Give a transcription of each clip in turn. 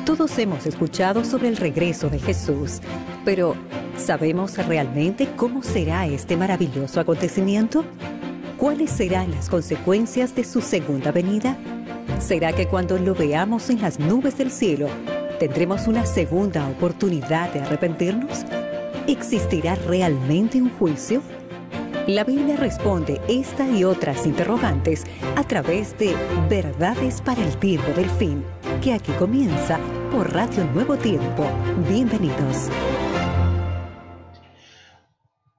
Todos hemos escuchado sobre el regreso de Jesús, pero ¿sabemos realmente cómo será este maravilloso acontecimiento? ¿Cuáles serán las consecuencias de su segunda venida? ¿Será que cuando lo veamos en las nubes del cielo, tendremos una segunda oportunidad de arrepentirnos? ¿Existirá realmente un juicio? La Biblia responde esta y otras interrogantes a través de Verdades para el Tiempo del Fin, que aquí comienza por Radio Nuevo Tiempo. Bienvenidos.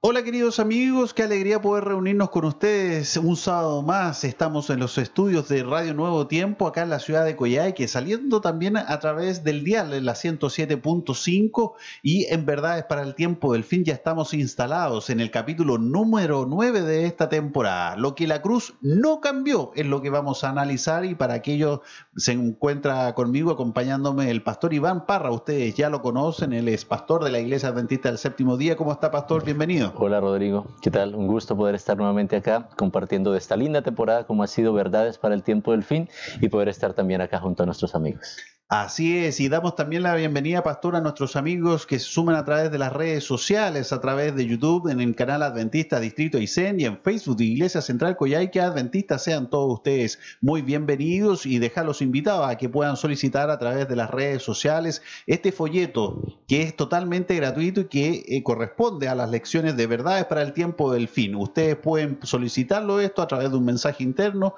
Hola queridos amigos, qué alegría poder reunirnos con ustedes un sábado más. Estamos en los estudios de Radio Nuevo Tiempo acá en la ciudad de Coyhaique, saliendo también a través del dial en la 107.5 y en Verdades para el Tiempo del Fin ya estamos instalados en el capítulo número 9 de esta temporada. Lo que la cruz no cambió es lo que vamos a analizar, y para aquello se encuentra conmigo acompañándome el pastor Iván Parra. Ustedes ya lo conocen, él es pastor de la Iglesia Adventista del Séptimo Día. ¿Cómo está, pastor? Bienvenido. Hola Rodrigo, ¿qué tal? Un gusto poder estar nuevamente acá compartiendo de esta linda temporada como ha sido Verdades para el Tiempo del Fin, y poder estar también acá junto a nuestros amigos. Así es, y damos también la bienvenida, pastor, a nuestros amigos que se suman a través de las redes sociales, a través de YouTube, en el canal Adventista Distrito Aysén, y en Facebook de Iglesia Central Coyhaique Adventista. Sean todos ustedes muy bienvenidos, y dejarlos invitados a que puedan solicitar a través de las redes sociales este folleto que es totalmente gratuito y que corresponde a las lecciones de Verdades para el Tiempo del Fin. Ustedes pueden solicitarlo esto a través de un mensaje interno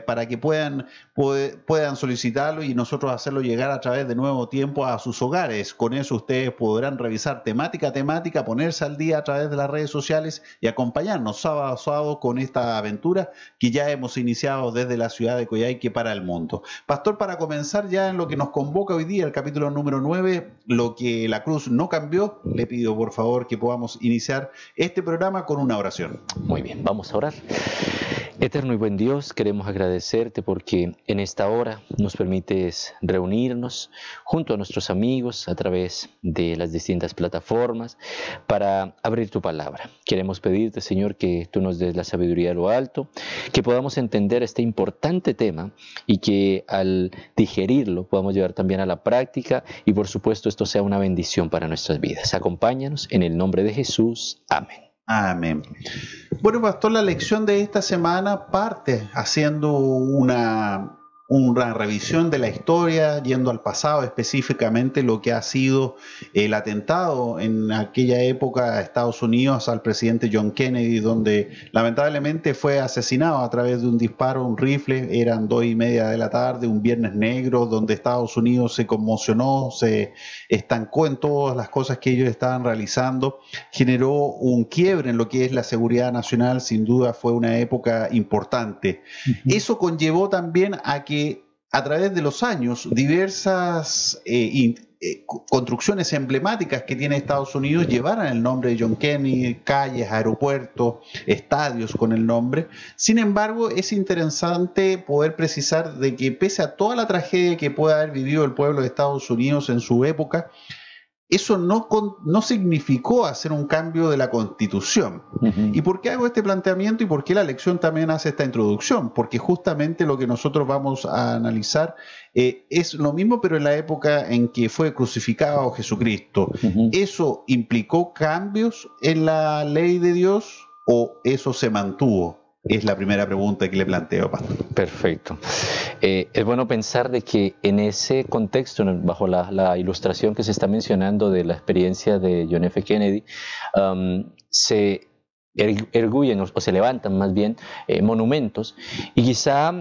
para que puedan solicitarlo y nosotros hacerlo llegar a través de Nuevo Tiempo a sus hogares. Con eso ustedes podrán revisar temática a temática, ponerse al día a través de las redes sociales y acompañarnos sábado a sábado con esta aventura que ya hemos iniciado desde la ciudad de Coyhaique para el mundo. Pastor, para comenzar ya en lo que nos convoca hoy día, el capítulo número 9, lo que la cruz no cambió, le pido por favor que podamos iniciar este programa con una oración. Muy bien, vamos a orar. Eterno y buen Dios, queremos agradecerte porque en esta hora nos permites reunirnos junto a nuestros amigos a través de las distintas plataformas para abrir tu palabra. Queremos pedirte, Señor, que tú nos des la sabiduría de lo alto, que podamos entender este importante tema y que al digerirlo podamos llevar también a la práctica, y por supuesto esto sea una bendición para nuestras vidas. Acompáñanos en el nombre de Jesús. Amén. Amén. Bueno, pastor, la lección de esta semana parte haciendo una revisión de la historia, yendo al pasado, específicamente lo que ha sido el atentado en aquella época a Estados Unidos al presidente John Kennedy, donde lamentablemente fue asesinado a través de un disparo, un rifle. Eran 2:30 de la tarde, un viernes negro, donde Estados Unidos se conmocionó, se estancó en todas las cosas que ellos estaban realizando, generó un quiebre en lo que es la seguridad nacional. Sin duda fue una época importante. Eso conllevó también a que a través de los años diversas construcciones emblemáticas que tiene Estados Unidos llevaran el nombre de John Kennedy, calles, aeropuertos, estadios con el nombre. Sin embargo, es interesante poder precisar de que pese a toda la tragedia que puede haber vivido el pueblo de Estados Unidos en su época, eso no significó hacer un cambio de la Constitución. ¿Y por qué hago este planteamiento y por qué la lección también hace esta introducción? Porque justamente lo que nosotros vamos a analizar es lo mismo, pero en la época en que fue crucificado Jesucristo. ¿Eso implicó cambios en la ley de Dios o eso se mantuvo? Es la primera pregunta que le planteo, pastor. Perfecto. Es bueno pensar de que en ese contexto, bajo la ilustración que se está mencionando de la experiencia de John F. Kennedy, se erguyen o se levantan más bien monumentos, y quizá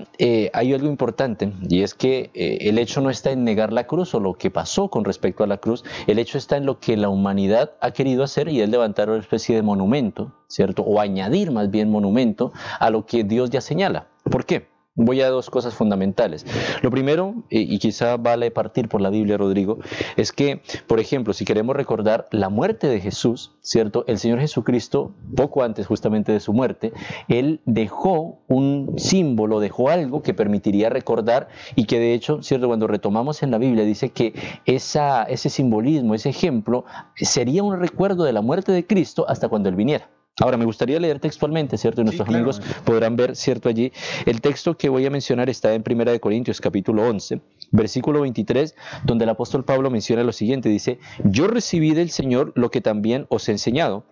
hay algo importante, y es que el hecho no está en negar la cruz o lo que pasó con respecto a la cruz. El hecho está en lo que la humanidad ha querido hacer, y es levantar una especie de monumento, ¿cierto? O añadir más bien monumento a lo que Dios ya señala. ¿Por qué? Voy a dos cosas fundamentales. Lo primero, y quizá vale partir por la Biblia, Rodrigo, es que, por ejemplo, si queremos recordar la muerte de Jesús, ¿cierto? El Señor Jesucristo, poco antes justamente de su muerte, Él dejó un símbolo, dejó algo que permitiría recordar, y que de hecho, ¿cierto? Cuando retomamos en la Biblia, dice que ese simbolismo, ese ejemplo, sería un recuerdo de la muerte de Cristo hasta cuando Él viniera. Ahora, me gustaría leer textualmente, ¿cierto? Y nuestros amigos podrán ver, ¿cierto? Allí, el texto que voy a mencionar está en 1 de Corintios, capítulo 11, versículo 23, donde el apóstol Pablo menciona lo siguiente, dice, yo recibí del Señor lo que también os he enseñado,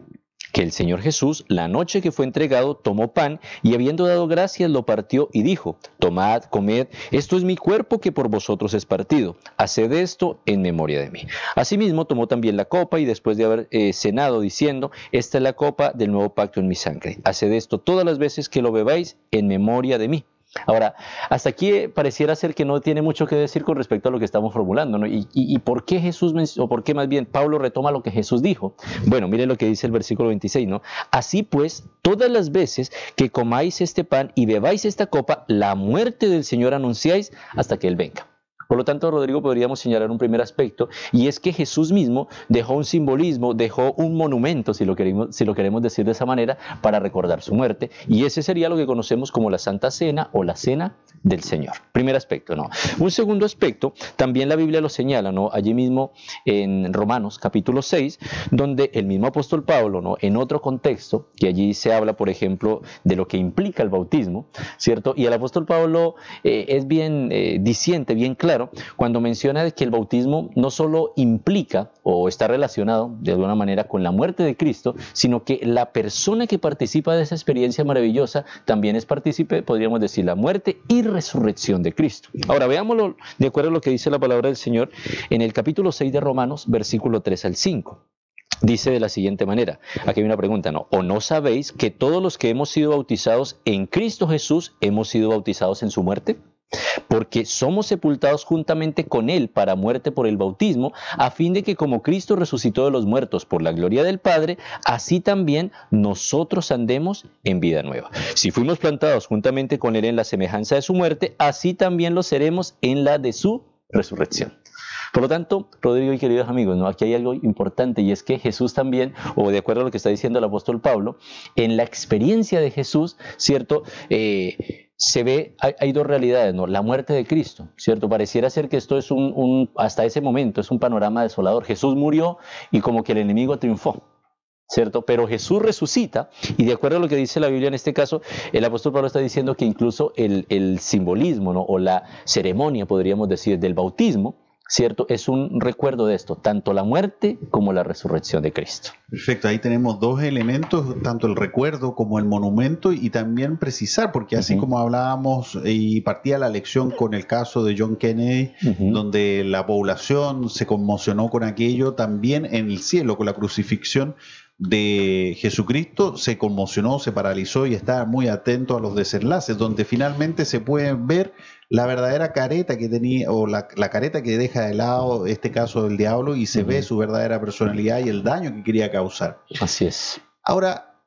que el Señor Jesús, la noche que fue entregado, tomó pan y habiendo dado gracias lo partió y dijo, tomad, comed, esto es mi cuerpo que por vosotros es partido, haced esto en memoria de mí. Asimismo tomó también la copa y después de haber cenado diciendo, esta es la copa del nuevo pacto en mi sangre, haced esto todas las veces que lo bebáis en memoria de mí. Ahora, hasta aquí pareciera ser que no tiene mucho que decir con respecto a lo que estamos formulando, ¿no? ¿Y por qué Jesús, o por qué más bien Pablo retoma lo que Jesús dijo? Bueno, mire lo que dice el versículo 26, ¿no? Así pues, todas las veces que comáis este pan y bebáis esta copa, la muerte del Señor anunciáis hasta que Él venga. Por lo tanto, Rodrigo, podríamos señalar un primer aspecto, y es que Jesús mismo dejó un simbolismo, dejó un monumento, si lo queremos decir de esa manera, para recordar su muerte, y ese sería lo que conocemos como la Santa Cena o la Cena del Señor. Primer aspecto, ¿no? Un segundo aspecto, también la Biblia lo señala, ¿no? Allí mismo en Romanos capítulo 6, donde el mismo apóstol Pablo, ¿no? En otro contexto, que allí se habla, por ejemplo, de lo que implica el bautismo, ¿cierto? Y el apóstol Pablo es bien diciente, bien claro, cuando menciona de que el bautismo no solo implica o está relacionado de alguna manera con la muerte de Cristo, sino que la persona que participa de esa experiencia maravillosa también es partícipe, podríamos decir, la muerte y resurrección de Cristo. Ahora veámoslo de acuerdo a lo que dice la palabra del Señor en el capítulo 6 de Romanos, versículo 3 al 5. Dice de la siguiente manera, aquí hay una pregunta, ¿no? ¿O no sabéis que todos los que hemos sido bautizados en Cristo Jesús hemos sido bautizados en su muerte? Porque somos sepultados juntamente con Él para muerte por el bautismo, a fin de que como Cristo resucitó de los muertos por la gloria del Padre, así también nosotros andemos en vida nueva. Si fuimos plantados juntamente con Él en la semejanza de su muerte, así también lo seremos en la de su resurrección. Por lo tanto, Rodrigo y queridos amigos, ¿no? Aquí hay algo importante, y es que Jesús también, o de acuerdo a lo que está diciendo el apóstol Pablo, en la experiencia de Jesús, ¿cierto?, se ve, hay dos realidades, ¿no? La muerte de Cristo, ¿cierto? Pareciera ser que esto es hasta ese momento, es un panorama desolador. Jesús murió y como que el enemigo triunfó, ¿cierto? Pero Jesús resucita, y de acuerdo a lo que dice la Biblia en este caso, el apóstol Pablo está diciendo que incluso el simbolismo, ¿no? O la ceremonia, podríamos decir, del bautismo, ¿cierto? Es un recuerdo de esto, tanto la muerte como la resurrección de Cristo. Perfecto, ahí tenemos dos elementos, tanto el recuerdo como el monumento, y también precisar, porque así como hablábamos y partía la lección con el caso de John Kennedy, donde la población se conmocionó con aquello, también en el cielo con la crucifixión de Jesucristo se conmocionó, se paralizó y está muy atento a los desenlaces, donde finalmente se puede ver la verdadera careta que tenía, o la careta que deja de lado este caso del diablo, y se ve su verdadera personalidad y el daño que quería causar. Así es. Ahora,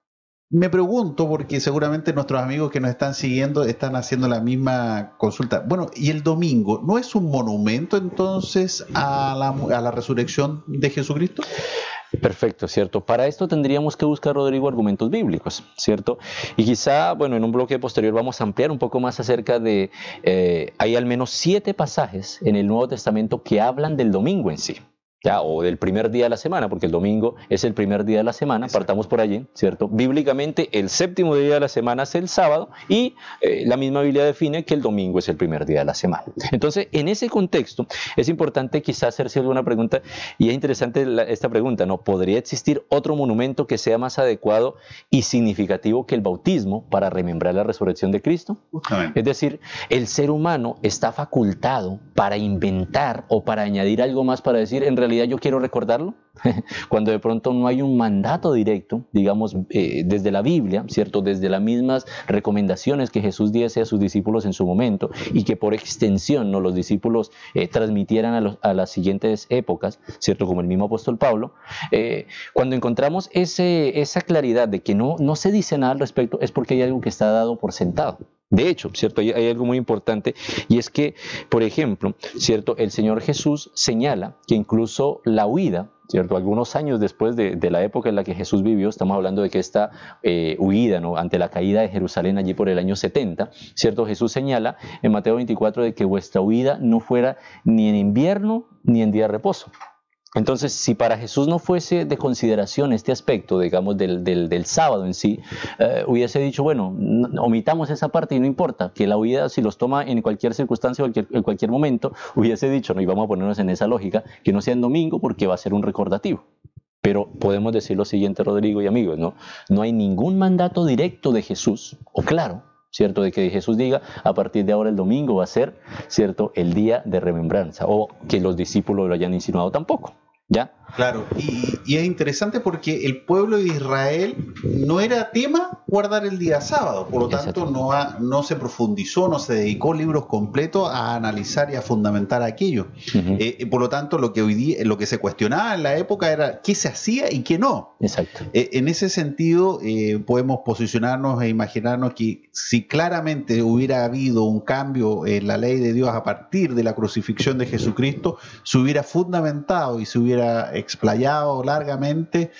me pregunto, porque seguramente nuestros amigos que nos están siguiendo están haciendo la misma consulta. Bueno, ¿y el domingo no es un monumento entonces a la resurrección de Jesucristo? Perfecto, ¿cierto? Para esto tendríamos que buscar, Rodrigo, argumentos bíblicos, ¿cierto? Y quizá, bueno, en un bloque posterior vamos a ampliar un poco más acerca de, hay al menos 7 pasajes en el Nuevo Testamento que hablan del domingo en sí. Ya, o del primer día de la semana, porque el domingo es el primer día de la semana, partamos por allí, ¿cierto? Bíblicamente, el séptimo día de la semana es el sábado, y la misma Biblia define que el domingo es el primer día de la semana. Entonces, en ese contexto, es importante quizás hacerse alguna pregunta, y es interesante esta pregunta, ¿no? ¿Podría existir otro monumento que sea más adecuado y significativo que el bautismo para remembrar la resurrección de Cristo? Es decir, el ser humano está facultado para inventar o para añadir algo más, para decir, en realidad yo quiero recordarlo, cuando de pronto no hay un mandato directo, digamos, desde la Biblia, ¿cierto? Desde las mismas recomendaciones que Jesús diese a sus discípulos en su momento, y que por extensión, ¿no?, los discípulos transmitieran a las siguientes épocas, ¿cierto? Como el mismo apóstol Pablo. Cuando encontramos esa claridad de que no se dice nada al respecto, es porque hay algo que está dado por sentado. De hecho, ¿cierto? Hay algo muy importante, y es que, por ejemplo, ¿cierto?, el Señor Jesús señala que incluso la huida, ¿cierto?, algunos años después de la época en la que Jesús vivió, estamos hablando de que esta huida, ¿no?, ante la caída de Jerusalén allí por el año 70, ¿cierto?, Jesús señala en Mateo 24 de que vuestra huida no fuera ni en invierno ni en día de reposo. Entonces, si para Jesús no fuese de consideración este aspecto, digamos, del sábado en sí, hubiese dicho, bueno, omitamos esa parte y no importa, que la vida, si los toma en cualquier circunstancia o en cualquier momento, hubiese dicho, no, y vamos a ponernos en esa lógica, que no sea en domingo porque va a ser un recordativo. Pero podemos decir lo siguiente, Rodrigo y amigos, ¿no? No hay ningún mandato directo de Jesús, o claro, ¿cierto? De que Jesús diga, a partir de ahora el domingo va a ser, ¿cierto?, el día de remembranza, o que los discípulos lo hayan insinuado tampoco, ¿ya? Claro, y es interesante porque el pueblo de Israel no era tema guardar el día sábado, por lo tanto no se profundizó, no se dedicó libros completos a analizar y a fundamentar aquello. Por lo tanto, lo que se cuestionaba en la época era qué se hacía y qué no. Exacto. En ese sentido, podemos posicionarnos e imaginarnos que si claramente hubiera habido un cambio en la ley de Dios a partir de la crucifixión de Jesucristo, se hubiera fundamentado y se hubiera explayado largamente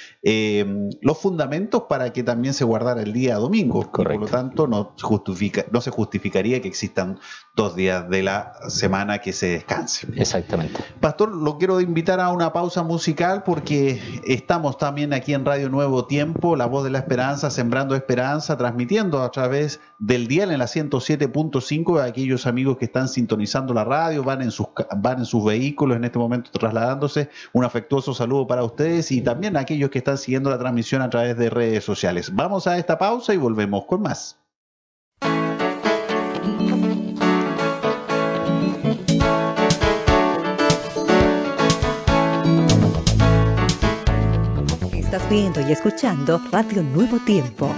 los fundamentos para que también se guardara el día domingo. Por lo tanto, no se justificaría que existan 2 días de la semana que se descanse. Exactamente. Pastor, lo quiero invitar a una pausa musical porque estamos también aquí en Radio Nuevo Tiempo, La Voz de la Esperanza, Sembrando Esperanza, transmitiendo a través del dial en la 107.5 a aquellos amigos que están sintonizando la radio, van en sus vehículos en este momento trasladándose. Un afectuoso saludo para ustedes y también a aquellos que están siguiendo la transmisión a través de redes sociales. Vamos a esta pausa y volvemos con más. Estás viendo y escuchando Radio Nuevo Tiempo.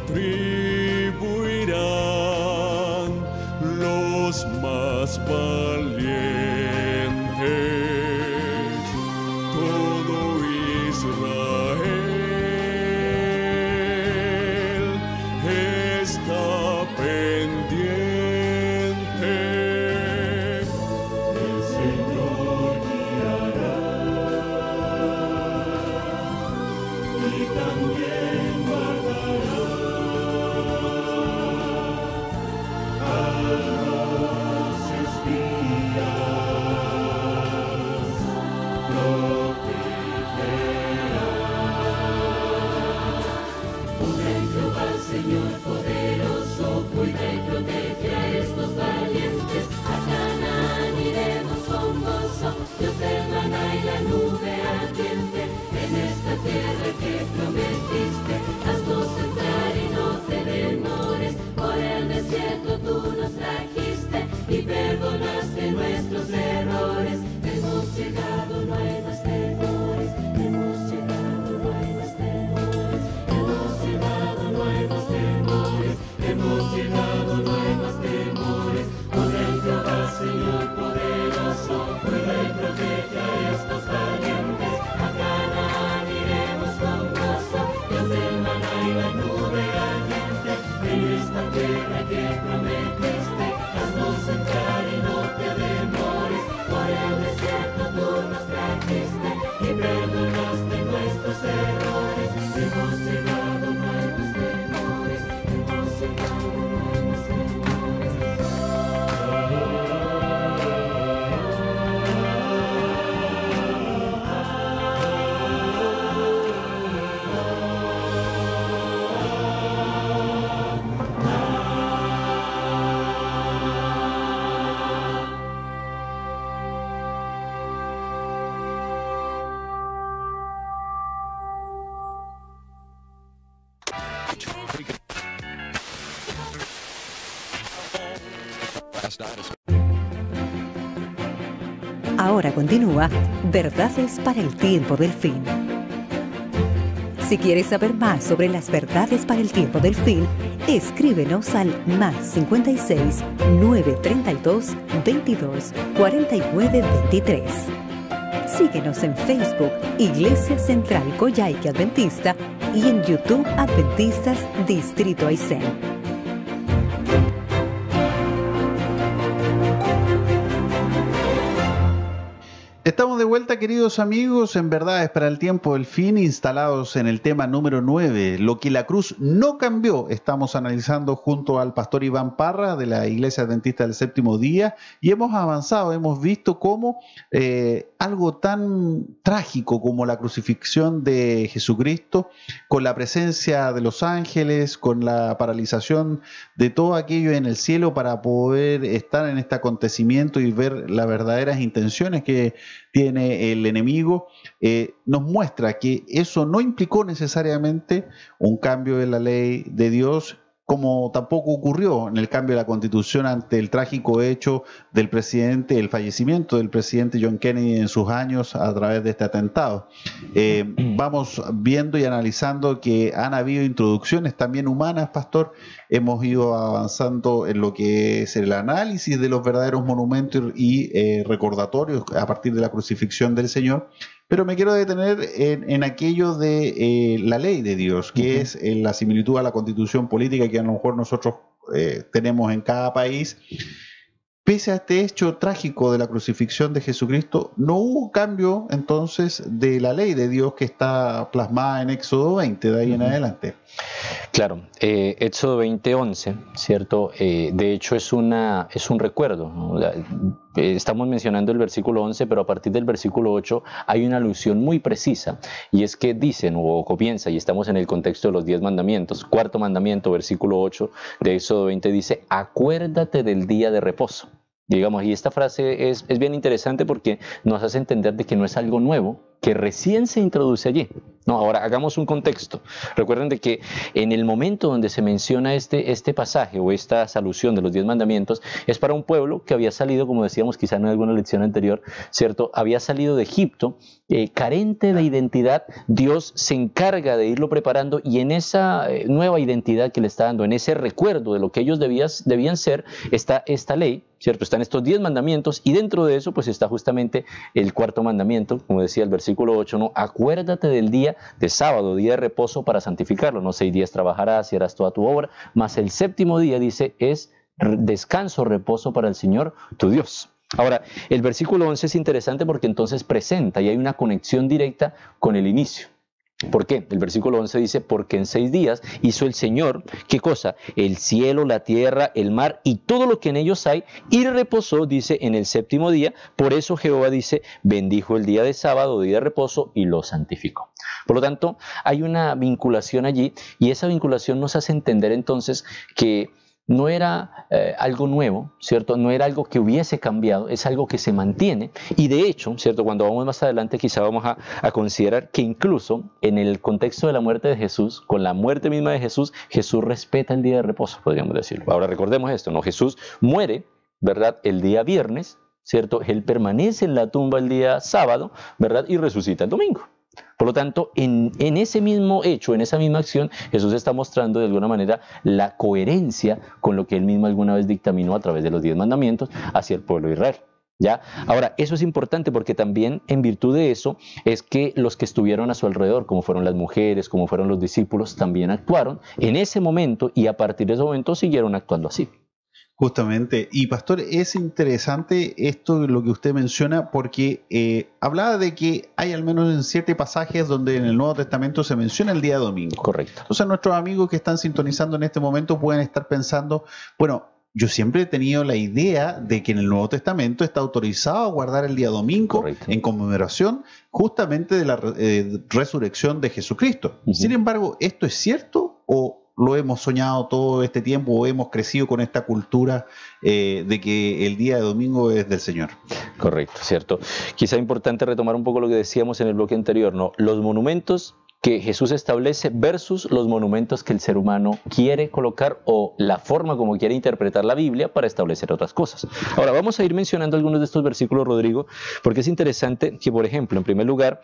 Tribu irá Señor poderoso, cuida y protege a estos valientes. A Canaán iremos con gozo, Dios del maná y la nube ardiente. En esta tierra que prometiste, haznos entrar y no te demores. Por el desierto tú nos trajiste y perdonaste nuestros errores. Hemos llegado, no hay más temores. Hemos llegado, no hay más temores. Hemos llegado, no hay más temores. Hemos llegado, no hay más temores. Con el Jehová, Señor poderoso, cuida y protege a estos valientes. A Canaán iremos con gozo, Dios del maná y la nube ardiente. En esta tierra que prometiste, haznos entrar y no te demores. Por el desierto tú nos trajiste y perdonaste nuestros errores. Hemos llegado, no hay más temores. Hemos llegado, no hay más temores. Ahora continúa Verdades para el tiempo del fin. Si quieres saber más sobre las verdades para el tiempo del fin, escríbenos al +56 932 22 49 23. Síguenos en Facebook, Iglesia Central Coyhaique Adventista, y en YouTube Adventistas Distrito Aysén. Estamos de vuelta, queridos amigos, en Verdades para el Tiempo del Fin, instalados en el tema número 9, lo que la cruz no cambió. Estamos analizando junto al pastor Iván Parra de la Iglesia Adventista del Séptimo Día, y hemos avanzado, hemos visto cómo algo tan trágico como la crucifixión de Jesucristo, con la presencia de los ángeles, con la paralización de todo aquello en el cielo para poder estar en este acontecimiento y ver las verdaderas intenciones que tiene el enemigo, nos muestra que eso no implicó necesariamente un cambio de la ley de Dios, como tampoco ocurrió en el cambio de la Constitución ante el trágico hecho del presidente, el fallecimiento del presidente John Kennedy en sus años a través de este atentado. Vamos viendo y analizando que han habido introducciones también humanas, pastor. Hemos ido avanzando en lo que es el análisis de los verdaderos monumentos y recordatorios a partir de la crucifixión del Señor. Pero me quiero detener en aquello de la ley de Dios, que es la similitud a la constitución política que a lo mejor nosotros tenemos en cada país. Pese a este hecho trágico de la crucifixión de Jesucristo, no hubo cambio entonces de la ley de Dios que está plasmada en Éxodo 20, de ahí en adelante. Claro, Éxodo 20:11, ¿cierto? De hecho es un recuerdo, ¿no? Estamos mencionando el versículo 11, pero a partir del versículo 8 hay una alusión muy precisa, y es que dicen, o comienza, y estamos en el contexto de los 10 mandamientos, cuarto mandamiento, versículo 8 de Éxodo 20 dice, acuérdate del día de reposo. Digamos, y esta frase es bien interesante porque nos hace entender de que no es algo nuevo, que recién se introduce allí. No, ahora hagamos un contexto. Recuerden de que en el momento donde se menciona este pasaje o esta alusión de los 10 mandamientos, es para un pueblo que había salido, como decíamos quizá en alguna lección anterior, ¿cierto? Había salido de Egipto, carente de identidad. Dios se encarga de irlo preparando, y en esa nueva identidad que le está dando, en ese recuerdo de lo que ellos debían ser, está esta ley, ¿cierto? Están estos 10 mandamientos, y dentro de eso pues está justamente el cuarto mandamiento, como decía el versículo 8, ¿no? Acuérdate del día de sábado, día de reposo, para santificarlo. No 6 días trabajarás y harás toda tu obra, mas el séptimo día, dice, es descanso, reposo para el Señor tu Dios. Ahora, el versículo 11 es interesante porque entonces presenta, y hay una conexión directa con el inicio. ¿Por qué? El versículo 11 dice, porque en 6 días hizo el Señor, ¿qué cosa? El cielo, la tierra, el mar y todo lo que en ellos hay, y reposó, dice, en el 7º día. Por eso Jehová dice, bendijo el día de sábado, día de reposo, y lo santificó. Por lo tanto, hay una vinculación allí, y esa vinculación nos hace entender entonces que no era algo nuevo, ¿cierto? No era algo que hubiese cambiado, es algo que se mantiene. Y de hecho, ¿cierto? Cuando vamos más adelante, quizá vamos a considerar que incluso en el contexto de la muerte de Jesús, con la muerte misma de Jesús, Jesús respeta el día de reposo, podríamos decirlo. Ahora recordemos esto, ¿no? Jesús muere, ¿verdad? El día viernes, ¿cierto? Él permanece en la tumba el día sábado, ¿verdad? Y resucita el domingo. Por lo tanto, en ese mismo hecho, en esa misma acción, Jesús está mostrando de alguna manera la coherencia con lo que él mismo alguna vez dictaminó a través de los 10 mandamientos hacia el pueblo de Israel. ¿Ya? Ahora, eso es importante porque también en virtud de eso es que los que estuvieron a su alrededor, como fueron las mujeres, como fueron los discípulos, también actuaron en ese momento y a partir de ese momento siguieron actuando así. Justamente, y pastor, es interesante esto lo que usted menciona porque hablaba de que hay al menos en 7 pasajes donde en el Nuevo Testamento se menciona el día domingo. Correcto. Entonces nuestros amigos que están sintonizando en este momento pueden estar pensando, bueno, yo siempre he tenido la idea de que en el Nuevo Testamento está autorizado a guardar el día domingo. Correcto. En conmemoración justamente de la resurrección de Jesucristo. Sin embargo, ¿esto es cierto o lo hemos soñado todo este tiempo o hemos crecido con esta cultura de que el día de domingo es del Señor? Correcto, cierto. Quizá importante retomar un poco lo que decíamos en el bloque anterior, ¿no? Los monumentos que Jesús establece versus los monumentos que el ser humano quiere colocar o la forma como quiere interpretar la Biblia para establecer otras cosas. Ahora, vamos a ir mencionando algunos de estos versículos, Rodrigo, porque es interesante que, por ejemplo, en primer lugar,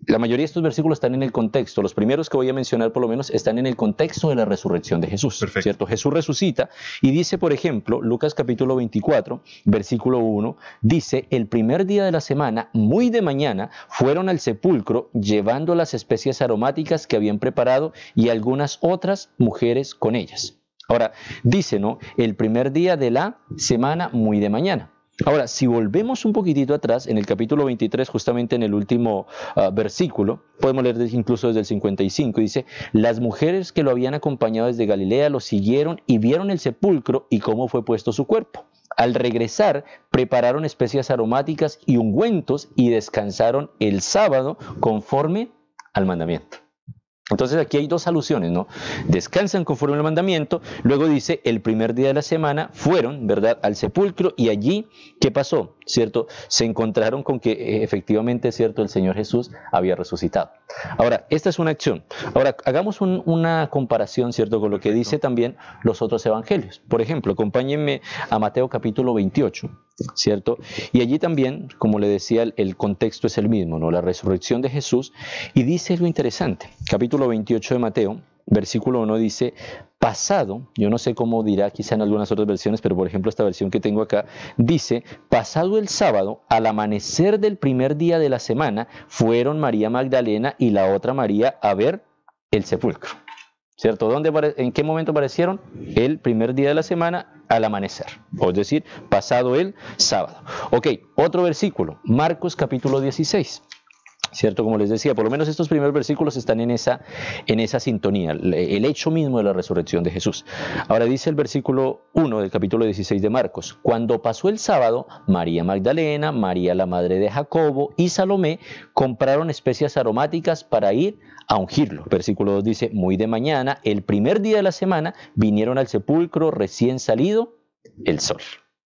la mayoría de estos versículos están en el contexto, los primeros que voy a mencionar por lo menos están en el contexto de la resurrección de Jesús. Perfecto. ¿Cierto? Jesús resucita y dice, por ejemplo, Lucas capítulo 24, versículo 1, dice, el primer día de la semana, muy de mañana, fueron al sepulcro llevando las especias aromáticas que habían preparado y algunas otras mujeres con ellas. Ahora, dice, ¿no? El primer día de la semana, muy de mañana. Ahora, si volvemos un poquitito atrás, en el capítulo 23, justamente en el último versículo, podemos leer incluso desde el 55, dice, las mujeres que lo habían acompañado desde Galilea lo siguieron y vieron el sepulcro y cómo fue puesto su cuerpo. Al regresar, prepararon especias aromáticas y ungüentos y descansaron el sábado conforme al mandamiento. Entonces aquí hay 2 alusiones, ¿no? Descansan conforme al mandamiento, luego dice, el primer día de la semana fueron, ¿verdad?, al sepulcro y allí, ¿qué pasó? ¿Cierto? Se encontraron con que efectivamente, ¿cierto?, el Señor Jesús había resucitado. Ahora, esta es una acción. Ahora, hagamos una comparación, ¿cierto?, con lo que dice también los otros evangelios. Por ejemplo, acompáñenme a Mateo capítulo 28, ¿cierto? Y allí también, como le decía, el contexto es el mismo, ¿no? La resurrección de Jesús. Y dice algo interesante. Capítulo 28 de Mateo, versículo 1 dice, pasado, yo no sé cómo dirá quizá en algunas otras versiones, pero por ejemplo esta versión que tengo acá, dice, pasado el sábado, al amanecer del primer día de la semana, fueron María Magdalena y la otra María a ver el sepulcro. ¿Cierto? ¿En qué momento aparecieron? El primer día de la semana al amanecer, es decir, pasado el sábado. Ok, otro versículo, Marcos capítulo 16. ¿Cierto? Como les decía, por lo menos estos primeros versículos están en esa sintonía, el hecho mismo de la resurrección de Jesús. Ahora dice el versículo 1 del capítulo 16 de Marcos, cuando pasó el sábado, María Magdalena, María la madre de Jacobo y Salomé compraron especias aromáticas para ir a ungirlo. Versículo 2 dice, muy de mañana, el primer día de la semana, vinieron al sepulcro recién salido el sol.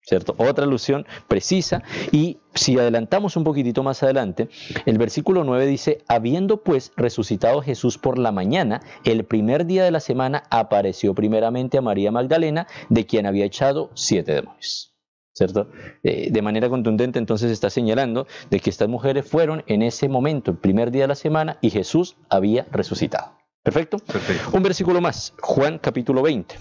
¿Cierto? Otra alusión precisa. Y si adelantamos un poquitito más adelante, el versículo 9 dice, habiendo pues resucitado Jesús por la mañana, el primer día de la semana apareció primeramente a María Magdalena, de quien había echado 7 demonios. ¿Cierto? De manera contundente entonces está señalando de que estas mujeres fueron en ese momento, el primer día de la semana, y Jesús había resucitado. ¿Perfecto? Perfecto. Un versículo más, Juan capítulo 20.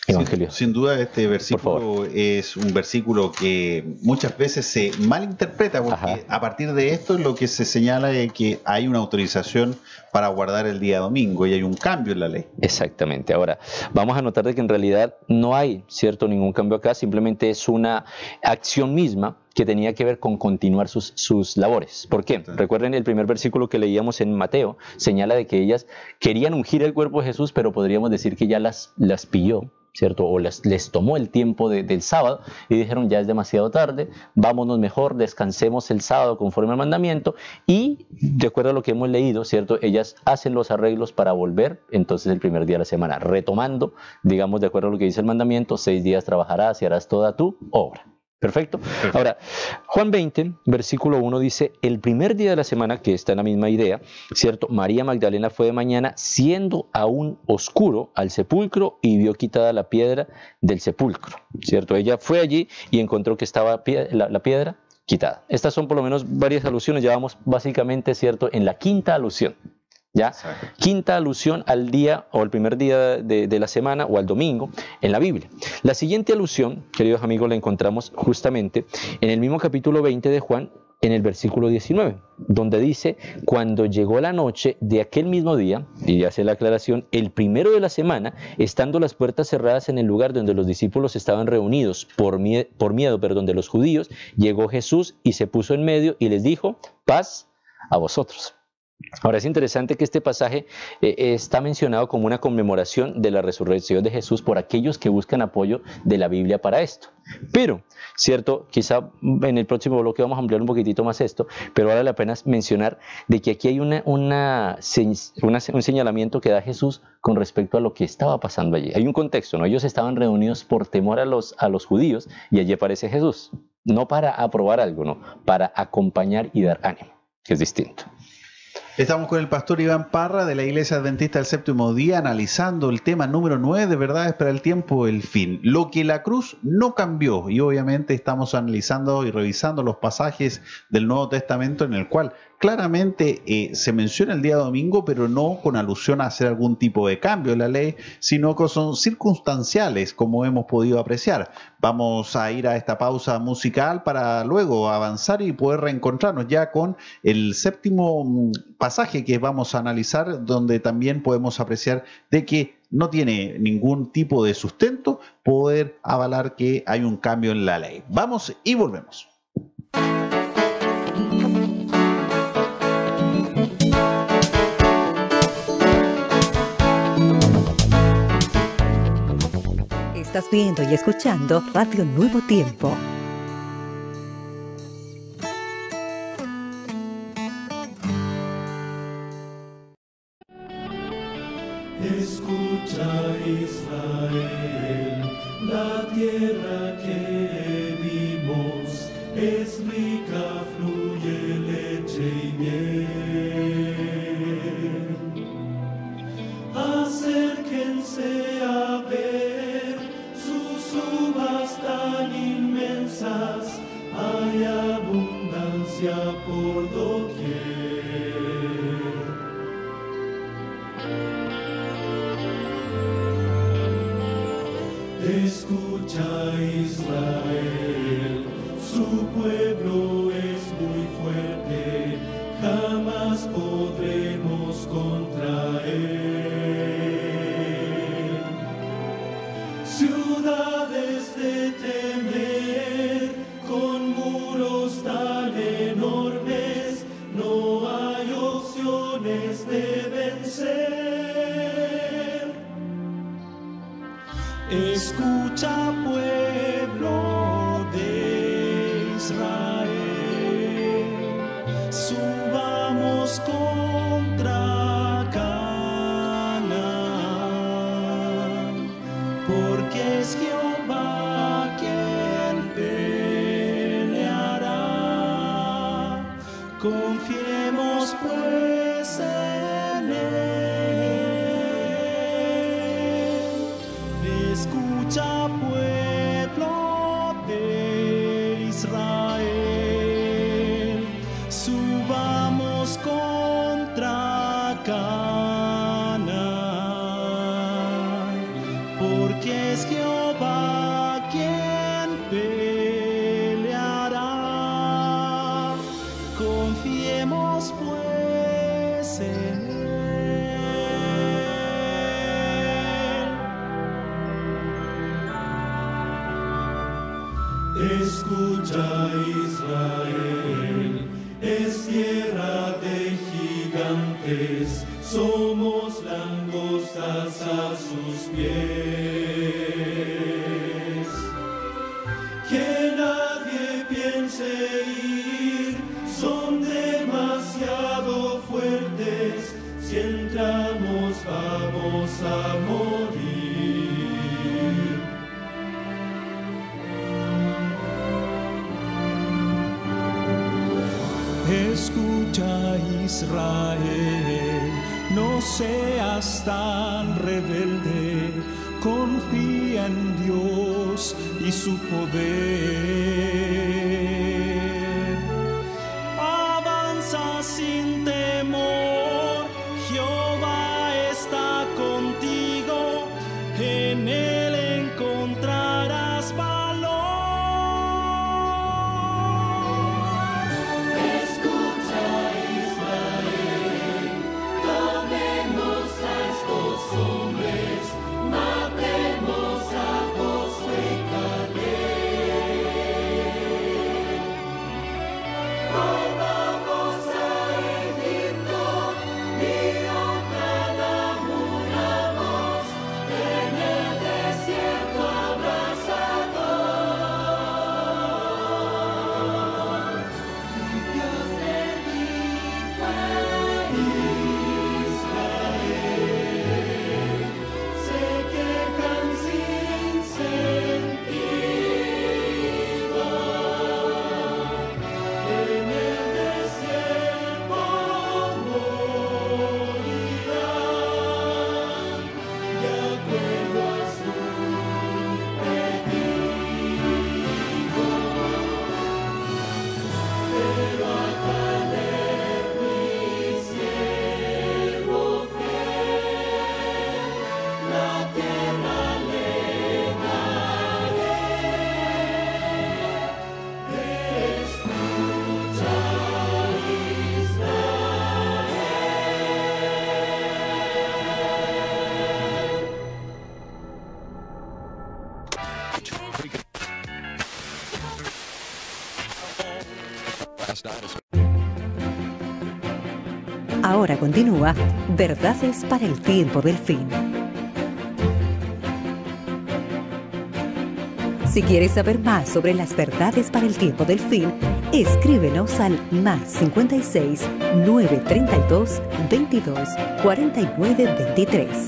Evangelio. Sin duda este versículo favor. es un versículo que muchas veces se malinterpreta, porque Ajá. a partir de esto es lo que se señala es que hay una autorización para guardar el día domingo y hay un cambio en la ley. Exactamente. Ahora, vamos a notar de que en realidad no hay, ¿cierto?, ningún cambio acá, simplemente es una acción misma que tenía que ver con continuar sus labores. ¿Por qué? Recuerden el primer versículo que leíamos en Mateo, señala de que ellas querían ungir el cuerpo de Jesús, pero podríamos decir que ya las pilló, ¿cierto? O les tomó el tiempo del sábado y dijeron, ya es demasiado tarde, vámonos mejor, descansemos el sábado conforme al mandamiento, y de acuerdo a lo que hemos leído, ¿cierto?, ellas hacen los arreglos para volver entonces el primer día de la semana, retomando, digamos, de acuerdo a lo que dice el mandamiento, 6 días trabajarás y harás toda tu obra. ¿Perfecto? Ahora, Juan 20, versículo 1 dice, el primer día de la semana, que está en la misma idea, ¿cierto? María Magdalena fue de mañana, siendo aún oscuro, al sepulcro y vio quitada la piedra del sepulcro, ¿cierto? Ella fue allí y encontró que estaba la piedra quitada. Estas son por lo menos varias alusiones, ya vamos básicamente, ¿cierto?, en la quinta alusión. ¿Ya? Exacto. Quinta alusión al día o al primer día de la semana o al domingo en la Biblia. La siguiente alusión, queridos amigos, la encontramos justamente en el mismo capítulo 20 de Juan, en el versículo 19, donde dice, cuando llegó la noche de aquel mismo día, y hace la aclaración, el primero de la semana, estando las puertas cerradas en el lugar donde los discípulos estaban reunidos por miedo de los judíos, llegó Jesús y se puso en medio y les dijo, paz a vosotros. Ahora es interesante que este pasaje está mencionado como una conmemoración de la resurrección de Jesús por aquellos que buscan apoyo de la Biblia para esto. Pero, cierto, quizá en el próximo bloque vamos a ampliar un poquitito más esto, pero vale la pena mencionar de que aquí hay un señalamiento que da Jesús con respecto a lo que estaba pasando allí. Hay un contexto, ¿no? Ellos estaban reunidos por temor a los judíos y allí aparece Jesús, no para aprobar algo, no, para acompañar y dar ánimo, que es distinto. Estamos con el pastor Iván Parra de la Iglesia Adventista del Séptimo Día analizando el tema número 9 de verdades para el tiempo, el fin. Lo que la cruz no cambió, y obviamente estamos analizando y revisando los pasajes del Nuevo Testamento en el cual claramente se menciona el día domingo, pero no con alusión a hacer algún tipo de cambio en la ley, sino que son circunstanciales, como hemos podido apreciar. Vamos a ir a esta pausa musical para luego avanzar y poder reencontrarnos ya con el séptimo pasaje que vamos a analizar, donde también podemos apreciar de que no tiene ningún tipo de sustento poder avalar que hay un cambio en la ley. Vamos y volvemos. Estás viendo y escuchando Radio Nuevo Tiempo. Escucha, Israel, la tierra que vimos es rica, fluye leche y miel. Acérquense a ver sus uvas tan inmensas, hay abundancia por doquier. Escucha, Israel, su pueblo es muy fuerte, jamás podremos contra él. Ciudades de temer, con muros tan enormes, no hay opciones de vencer. Escucha, pueblo de Israel, subamos contra Canaán, porque es Jehová quien peleará. Confiemos pues en él. Escucha, pueblo de Israel, subamos contra Canaán, porque que es Jehová quien peleará. Confiemos pues en Él. Escucha, Israel, es tierra de gigantes, somos langostas a sus pies. Que nadie piense ir, son demasiado fuertes, si entramos vamos a morir. Escucha, Israel, no seas tan rebelde, confía en Dios y su poder. Avanza sin temor, Jehová está contigo, en Él encontrarás valor. Escucha, Israel, tomemos a estos hombres, matemos a Josué y Caleb. Volvamos a Egipto y ojalá muramos en el desierto abrasador. Dios le dijo a Israel, se quejan sin sentido. En el desierto morirán, de acuerdo a su pedido. Pero a Caleb, mi siervo fiel, la tierra le daré. Escucha, Ahora continúa Verdades para el tiempo del fin. Si quieres saber más sobre las verdades para el tiempo del fin, escríbenos al +56 932 22 49 23.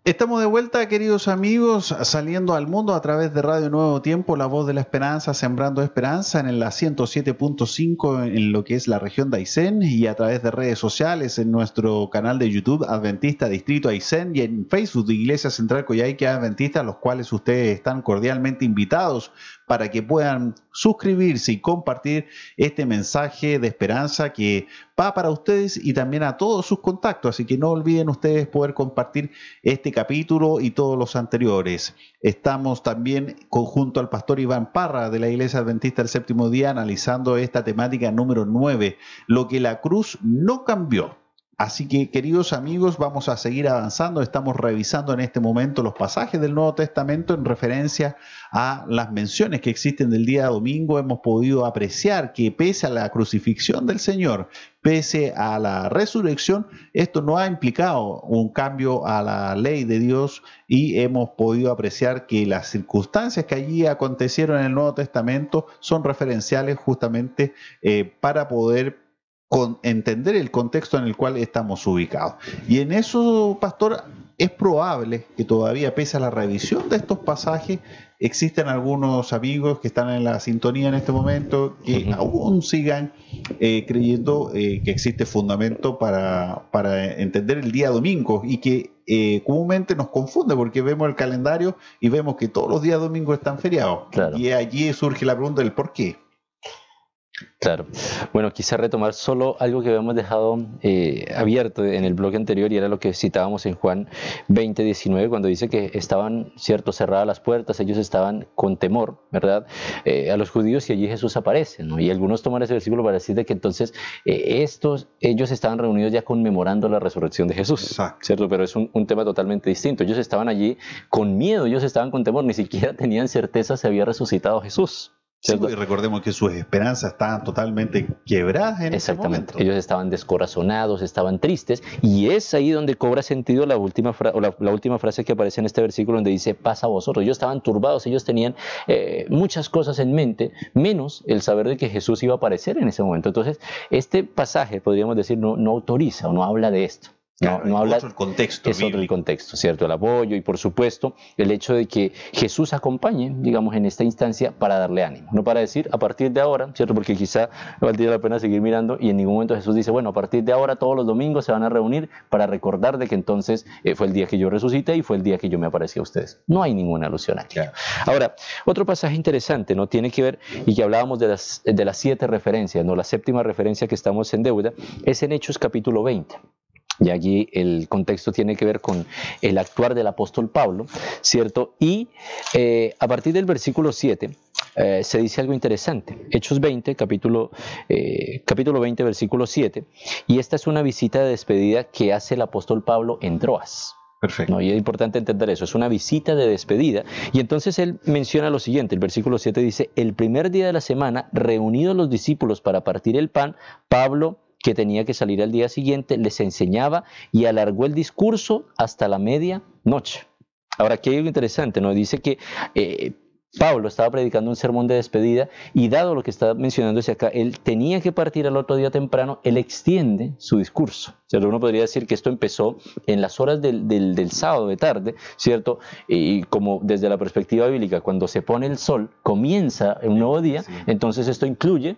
Estamos de vuelta, queridos amigos, saliendo al mundo a través de Radio Nuevo Tiempo, la voz de la esperanza, sembrando esperanza en la 107.5 en lo que es la región de Aysén, y a través de redes sociales en nuestro canal de YouTube Adventista Distrito Aysén, y en Facebook de Iglesia Central Coyhaique Adventista, a los cuales ustedes están cordialmente invitados para que puedan suscribirse y compartir este mensaje de esperanza que va para ustedes y también a todos sus contactos. Así que no olviden ustedes poder compartir este capítulo y todos los anteriores. Estamos también junto al pastor Iván Parra de la Iglesia Adventista del Séptimo Día analizando esta temática número 9, lo que la cruz no cambió. Así que, queridos amigos, vamos a seguir avanzando. Estamos revisando en este momento los pasajes del Nuevo Testamento en referencia a las menciones que existen del día domingo. Hemos podido apreciar que pese a la crucifixión del Señor, pese a la resurrección, esto no ha implicado un cambio a la ley de Dios, y hemos podido apreciar que las circunstancias que allí acontecieron en el Nuevo Testamento son referenciales justamente para poder entender el contexto en el cual estamos ubicados. Y en eso, pastor, es probable que todavía, pese a la revisión de estos pasajes, existen algunos amigos que están en la sintonía en este momento que aún sigan creyendo que existe fundamento para entender el día domingo, y que comúnmente nos confunde porque vemos el calendario y vemos que todos los días domingos están feriados. Claro. Y allí surge la pregunta del por qué. Claro. Bueno, quizá retomar solo algo que habíamos dejado abierto en el bloque anterior, y era lo que citábamos en Juan 20:19, cuando dice que estaban, cierto, cerradas las puertas, ellos estaban con temor, ¿verdad? A los judíos, y allí Jesús aparece, ¿no? Y algunos toman ese versículo para decir de que entonces ellos estaban reunidos ya conmemorando la resurrección de Jesús, Exacto. ¿cierto? Pero es un tema totalmente distinto. Ellos estaban allí con miedo, ellos estaban con temor, ni siquiera tenían certeza si había resucitado Jesús. Sí, y recordemos que sus esperanzas estaban totalmente quebradas en ese Exactamente, momento. ellos estaban descorazonados, estaban tristes, y es ahí donde cobra sentido la última frase que aparece en este versículo, donde dice paz a vosotros. Ellos estaban turbados, ellos tenían muchas cosas en mente, menos el saber de que Jesús iba a aparecer en ese momento. Entonces, este pasaje, podríamos decir, no autoriza o no habla de esto. Claro, No habla, otro el contexto. es otro el contexto, ¿cierto? El apoyo y, por supuesto, el hecho de que Jesús acompañe, digamos, en esta instancia para darle ánimo. No para decir a partir de ahora, ¿cierto? Porque quizá valdría la pena seguir mirando y en ningún momento Jesús dice, bueno, a partir de ahora todos los domingos se van a reunir para recordar de que entonces fue el día que yo resucité y fue el día que yo me aparecí a ustedes. No hay ninguna alusión aquí. Claro. Ahora, otro pasaje interesante, ¿no? Tiene que ver, y que hablábamos de las 7 referencias, ¿no? La séptima referencia que estamos en deuda es en Hechos capítulo 20. Y allí el contexto tiene que ver con el actuar del apóstol Pablo, ¿cierto? Y a partir del versículo 7 se dice algo interesante. Hechos 20, capítulo 20, versículo 7. Y esta es una visita de despedida que hace el apóstol Pablo en Troas. Perfecto. ¿No? Y es importante entender eso, es una visita de despedida. Y entonces él menciona lo siguiente, el versículo 7 dice, el primer día de la semana, reunidos los discípulos para partir el pan, Pablo, que tenía que salir al día siguiente, les enseñaba y alargó el discurso hasta la medianoche. Ahora, aquí hay algo interesante, ¿no? Dice que Pablo estaba predicando un sermón de despedida y dado lo que está mencionándose acá, él tenía que partir al otro día temprano, él extiende su discurso. ¿Cierto? Uno podría decir que esto empezó en las horas del sábado de tarde, ¿cierto? Y como desde la perspectiva bíblica, cuando se pone el sol, comienza un nuevo día, sí. Entonces esto incluye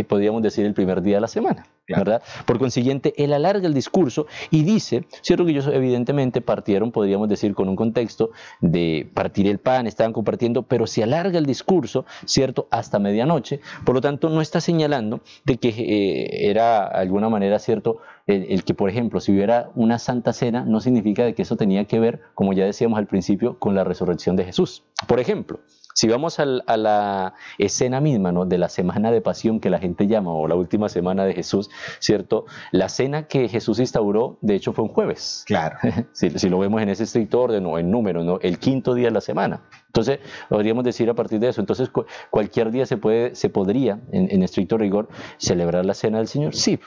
podríamos decir, el primer día de la semana. Claro. ¿Verdad? Por consiguiente, él alarga el discurso y dice, cierto que ellos evidentemente partieron, podríamos decir, con un contexto de partir el pan, estaban compartiendo, pero se alarga el discurso, cierto, hasta medianoche. Por lo tanto, no está señalando de que era de alguna manera, cierto, el que, por ejemplo, si hubiera una santa cena, no significa de que eso tenía que ver, como ya decíamos al principio, con la resurrección de Jesús. Por ejemplo, si vamos a la escena misma, ¿no?, de la semana de pasión que la gente llama, o la última semana de Jesús, ¿cierto? La cena que Jesús instauró, de hecho, fue un jueves. Claro. Si lo vemos en ese estricto orden o en número, ¿no?, el quinto día de la semana. Entonces, podríamos decir a partir de eso, entonces cualquier día se podría, en estricto rigor, celebrar la cena del Señor. Sí,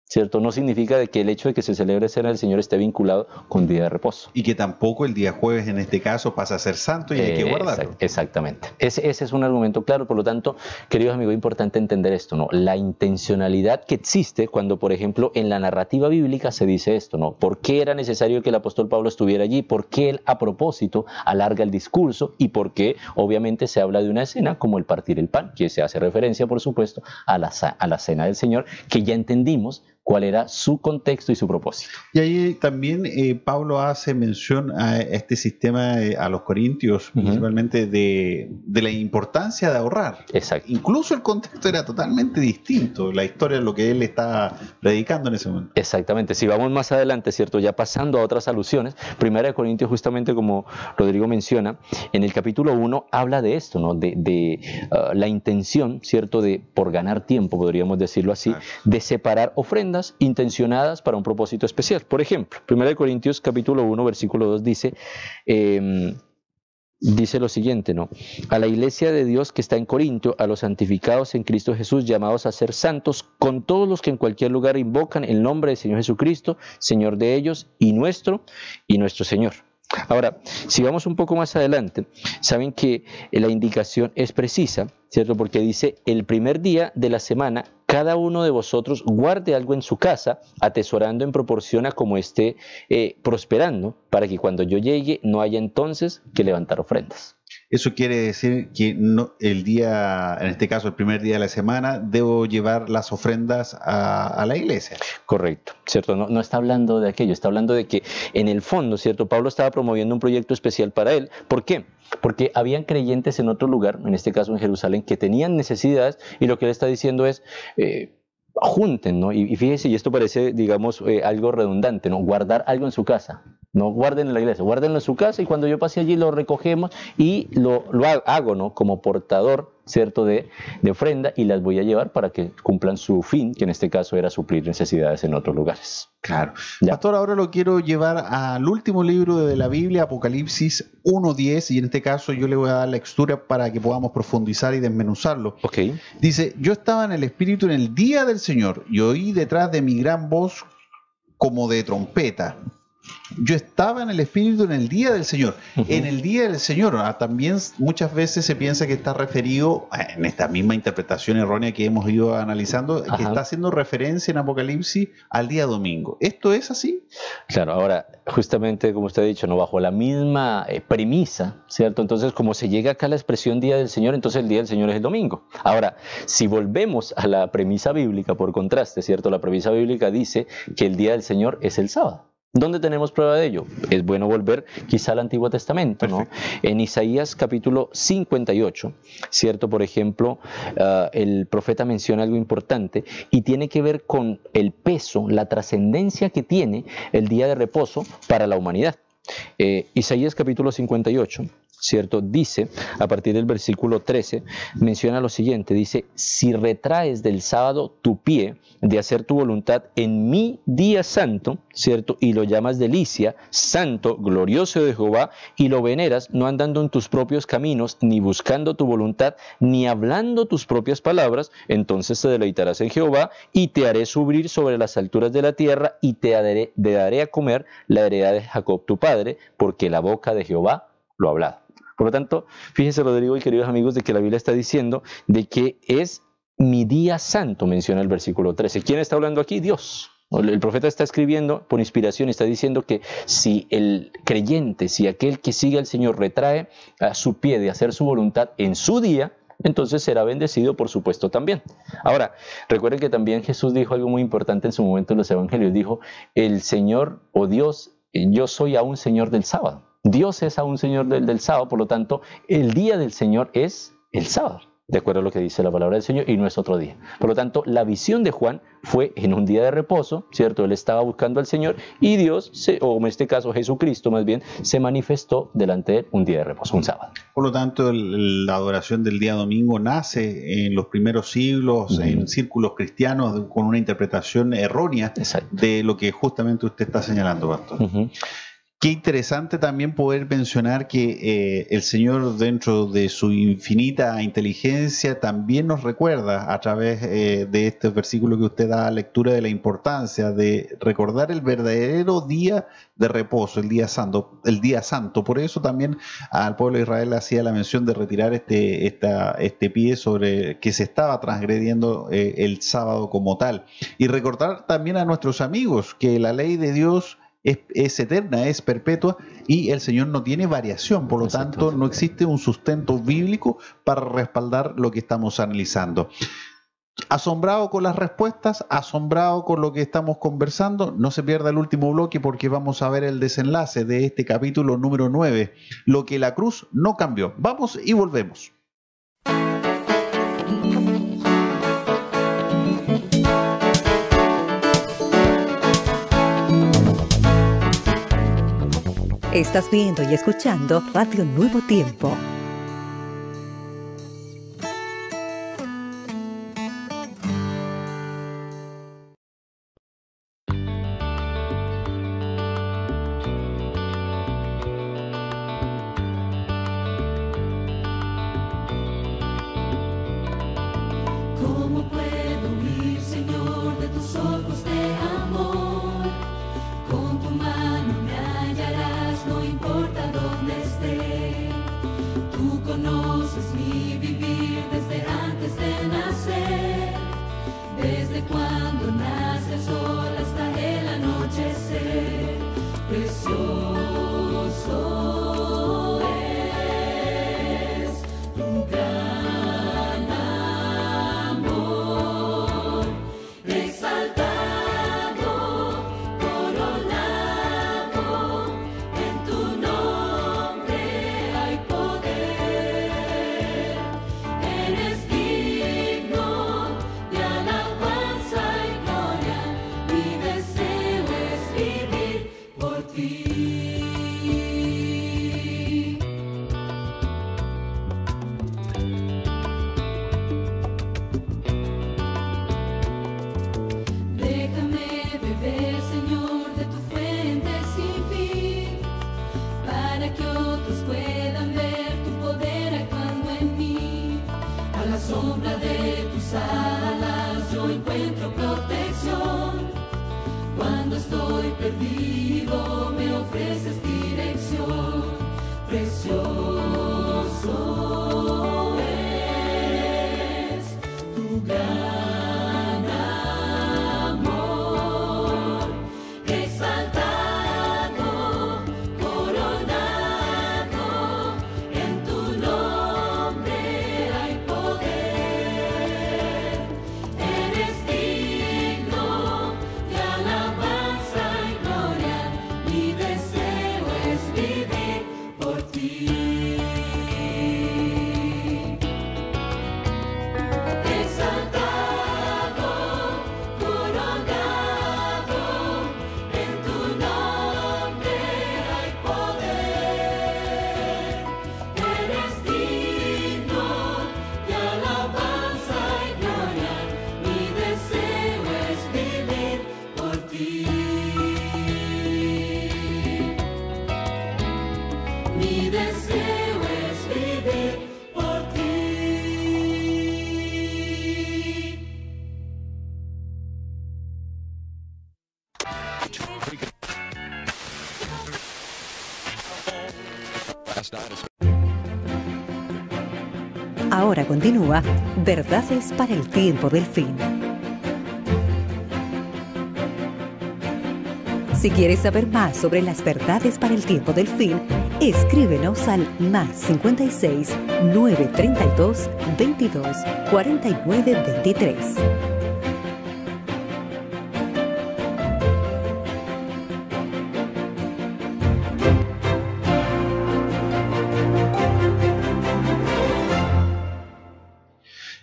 ¿cierto? No significa de que el hecho de que se celebre cena del Señor esté vinculado con día de reposo. Y que tampoco el día jueves en este caso pasa a ser santo y hay que guardarlo. Exactamente. Ese es un argumento claro. Por lo tanto, queridos amigos, es importante entender esto, ¿no? La intencionalidad que existe cuando, por ejemplo, en la narrativa bíblica se dice esto, ¿no? ¿Por qué era necesario que el apóstol Pablo estuviera allí? ¿Por qué él a propósito alarga el discurso? ¿Y por qué obviamente se habla de una escena como el partir el pan? Que se hace referencia, por supuesto, a la cena del Señor, que ya entendimos cuál era su contexto y su propósito. Y ahí también Pablo hace mención a este sistema, a los corintios, principalmente de la importancia de ahorrar. Exacto. Incluso el contexto era totalmente distinto, la historia de lo que él estaba predicando en ese momento. Exactamente. Si vamos más adelante, ¿cierto? Ya pasando a otras alusiones, Primera de Corintios, justamente como Rodrigo menciona, en el capítulo 1 habla de esto, ¿no? De la intención, ¿cierto? De, por ganar tiempo, podríamos decirlo así, de separar ofrendas intencionadas para un propósito especial. Por ejemplo, 1 Corintios capítulo 1, versículo 2 dice lo siguiente, ¿no? A la iglesia de Dios que está en Corintio, a los santificados en Cristo Jesús, llamados a ser santos, con todos los que en cualquier lugar invocan el nombre del Señor Jesucristo, Señor de ellos y nuestro Señor. Ahora, si vamos un poco más adelante, saben que la indicación es precisa, ¿cierto? Porque dice, el primer día de la semana, cada uno de vosotros guarde algo en su casa, atesorando en proporción a como esté prosperando, para que cuando yo llegue no haya entonces que levantar ofrendas. Eso quiere decir que el día, en este caso el primer día de la semana, debo llevar las ofrendas a la iglesia. Correcto, ¿cierto? No está hablando de aquello, está hablando de que en el fondo, ¿cierto? Pablo estaba promoviendo un proyecto especial para él. ¿Por qué? Porque habían creyentes en otro lugar, en este caso en Jerusalén, que tenían necesidades, y lo que él está diciendo es, junten, ¿no? Y fíjese, y esto parece, digamos, algo redundante, ¿no? Guardar algo en su casa. No guarden en la iglesia, guárdenlo en su casa, y cuando yo pase allí lo recogemos y lo hago, ¿no? Como portador, ¿cierto? De ofrenda, y las voy a llevar para que cumplan su fin, que en este caso era suplir necesidades en otros lugares. Claro. Ya. Pastor, ahora lo quiero llevar al último libro de la Biblia, Apocalipsis 1:10, y en este caso yo le voy a dar lectura para que podamos profundizar y desmenuzarlo. Ok. Dice, yo estaba en el Espíritu en el día del Señor y oí detrás de mi gran voz como de trompeta. Yo estaba en el Espíritu en el día del Señor. En el día del Señor, también muchas veces se piensa que está referido, en esta misma interpretación errónea que hemos ido analizando, que está haciendo referencia en Apocalipsis al día domingo. ¿Esto es así? Claro, ahora, justamente como usted ha dicho, ¿no? Bajo la misma premisa, ¿cierto? Entonces, como se llega acá a la expresión día del Señor, entonces el día del Señor es el domingo. Ahora, si volvemos a la premisa bíblica, por contraste, ¿cierto? La premisa bíblica dice que el día del Señor es el sábado. ¿Dónde tenemos prueba de ello? Es bueno volver quizá al Antiguo Testamento, ¿no? En Isaías capítulo 58, ¿cierto? Por ejemplo, el profeta menciona algo importante y tiene que ver con el peso, la trascendencia que tiene el día de reposo para la humanidad. Isaías capítulo 58, ¿cierto? Dice, a partir del versículo 13, menciona lo siguiente, dice, si retraes del sábado tu pie de hacer tu voluntad en mi día santo, ¿cierto? Y lo llamas delicia, santo, glorioso de Jehová, y lo veneras, no andando en tus propios caminos, ni buscando tu voluntad, ni hablando tus propias palabras, entonces te deleitarás en Jehová, y te haré subir sobre las alturas de la tierra, y te daré a comer la heredad de Jacob tu padre, porque la boca de Jehová lo ha hablado. Por lo tanto, fíjense, Rodrigo y queridos amigos, de que la Biblia está diciendo de que es mi día santo, menciona el versículo 13. ¿Quién está hablando aquí? Dios. El profeta está escribiendo por inspiración, está diciendo que si el creyente, si aquel que sigue al Señor retrae a su pie de hacer su voluntad en su día, entonces será bendecido, por supuesto, también. Ahora, recuerden que también Jesús dijo algo muy importante en su momento en los evangelios. Dijo, el Señor o Dios, yo soy aún Señor del sábado. Dios es aún Señor del sábado, por lo tanto, el día del Señor es el sábado, de acuerdo a lo que dice la palabra del Señor, y no es otro día. Por lo tanto, la visión de Juan fue en un día de reposo, ¿cierto? Él estaba buscando al Señor y Dios, o en este caso Jesucristo más bien, se manifestó delante de él un día de reposo, un sábado. Por lo tanto, la adoración del día domingo nace en los primeros siglos, en círculos cristianos, con una interpretación errónea de lo que justamente usted está señalando, pastor. Qué interesante también poder mencionar que el Señor, dentro de su infinita inteligencia, también nos recuerda a través de este versículo que usted da lectura, de la importancia de recordar el verdadero día de reposo, el día santo. Por eso también al pueblo de Israel hacía la mención de retirar este pie sobre que se estaba transgrediendo el sábado como tal. Y recordar también a nuestros amigos que la ley de Dios es eterna, es perpetua, y el Señor no tiene variación. Por lo tanto, no existe un sustento bíblico para respaldar lo que estamos analizando. Asombrado con las respuestas, asombrado con lo que estamos conversando. No se pierda el último bloque, porque vamos a ver el desenlace de este capítulo número 9, lo que la cruz no cambió. Vamos y volvemos. Estás viendo y escuchando Radio Nuevo Tiempo. ¿Cómo puedo huir, Señor, de tus ojos de amor? Con tu mano me hallarás, no importa dónde esté. Ahora continúa Verdades para el tiempo del fin. Si quieres saber más sobre las verdades para el tiempo del fin, escríbenos al +56 932 22 49 23.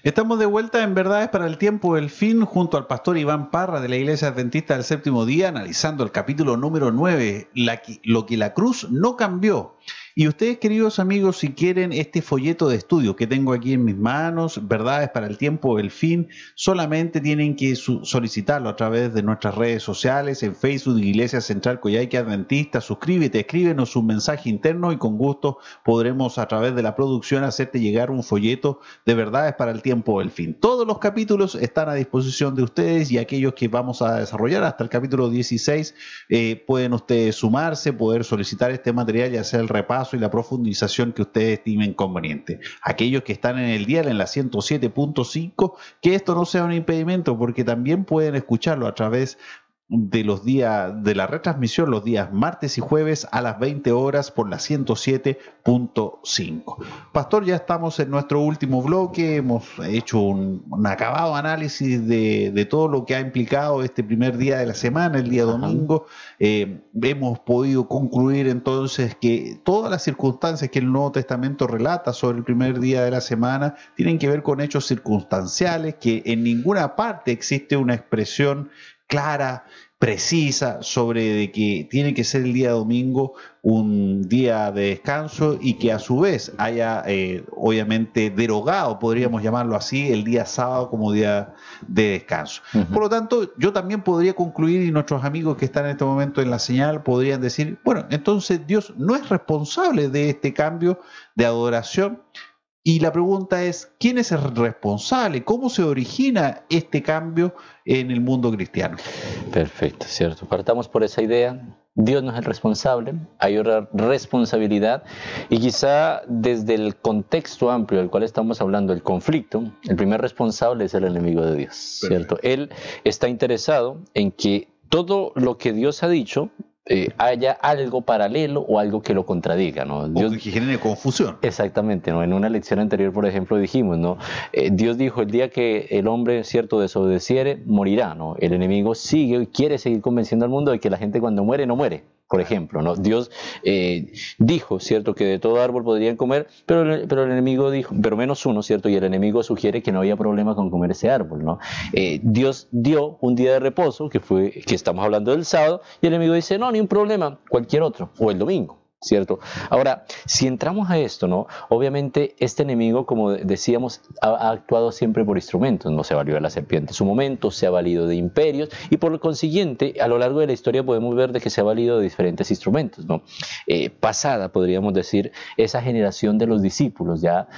Estamos de vuelta en Verdades para el Tiempo del Fin junto al pastor Iván Parra de la Iglesia Adventista del Séptimo Día, analizando el capítulo número 9, lo que la cruz no cambió. Y ustedes, queridos amigos, si quieren este folleto de estudio que tengo aquí en mis manos, Verdades para el Tiempo del Fin, solamente tienen que solicitarlo a través de nuestras redes sociales, en Facebook, Iglesia Central Coyhaique Adventista. Suscríbete, escríbenos un mensaje interno y con gusto podremos a través de la producción hacerte llegar un folleto de Verdades para el Tiempo del Fin. Todos los capítulos están a disposición de ustedes y aquellos que vamos a desarrollar hasta el capítulo 16 pueden ustedes sumarse, poder solicitar este material y hacer el repaso y la profundización que ustedes estimen conveniente. Aquellos que están en el dial en la 107.5, que esto no sea un impedimento porque también pueden escucharlo a través de los días de la retransmisión los días martes y jueves a las 20 horas por la 107.5. Pastor, ya estamos en nuestro último bloque, hemos hecho un acabado análisis de todo lo que ha implicado este primer día de la semana, el día domingo. Hemos podido concluir entonces que todas las circunstancias que el Nuevo Testamento relata sobre el primer día de la semana tienen que ver con hechos circunstanciales, que en ninguna parte existe una expresión clara, precisa sobre de que tiene que ser el día domingo un día de descanso y que a su vez haya obviamente derogado, podríamos llamarlo así, el día sábado como día de descanso. Por lo tanto, yo también podría concluir, y nuestros amigos que están en este momento en la señal podrían decir, bueno, entonces Dios no es responsable de este cambio de adoración. Y la pregunta es, ¿quién es el responsable? ¿Cómo se origina este cambio en el mundo cristiano? Perfecto, cierto. Partamos por esa idea. Dios no es el responsable, hay una responsabilidad y quizá desde el contexto amplio del cual estamos hablando, el conflicto, el primer responsable es el enemigo de Dios, ¿cierto? Él está interesado en que todo lo que Dios ha dicho haya algo paralelo o algo que lo contradiga, ¿no? Dios, o que genere confusión. Exactamente, ¿no? En una lección anterior, por ejemplo, dijimos, ¿no? Dios dijo, el día que el hombre, cierto, desobedeciere, morirá, ¿no? El enemigo sigue y quiere seguir convenciendo al mundo de que la gente cuando muere, no muere. Por ejemplo, ¿no? Dios dijo, ¿cierto?, que de todo árbol podrían comer, pero el enemigo dijo, pero menos uno, ¿cierto? Y el enemigo sugiere que no había problema con comer ese árbol, ¿no? Dios dio un día de reposo, que estamos hablando del sábado, y el enemigo dice, no, ni un problema, cualquier otro, o el domingo. ¿Cierto? Ahora, si entramos a esto, ¿no? Obviamente este enemigo, como decíamos, ha actuado siempre por instrumentos, no se valió de la serpiente en su momento, se ha valido de imperios y por lo consiguiente, a lo largo de la historia podemos ver de que se ha valido de diferentes instrumentos, ¿no? Pasada, podríamos decir, esa generación de los discípulos, ya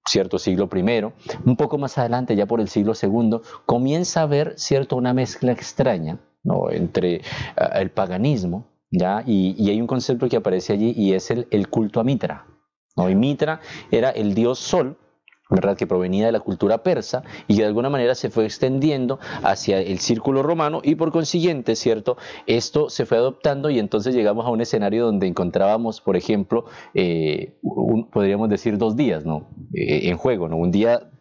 cierto siglo I, un poco más adelante, ya por el siglo II, comienza a haber, cierto, una mezcla extraña, ¿no? Entre el paganismo, ¿ya? Y hay un concepto que aparece allí y es el culto a Mitra, ¿no? Y Mitra era el dios Sol, ¿verdad?, que provenía de la cultura persa y que de alguna manera se fue extendiendo hacia el círculo romano y por consiguiente, ¿cierto?, esto se fue adoptando y entonces llegamos a un escenario donde encontrábamos, por ejemplo, podríamos decir 2 días, ¿no?, en juego, ¿no? Un día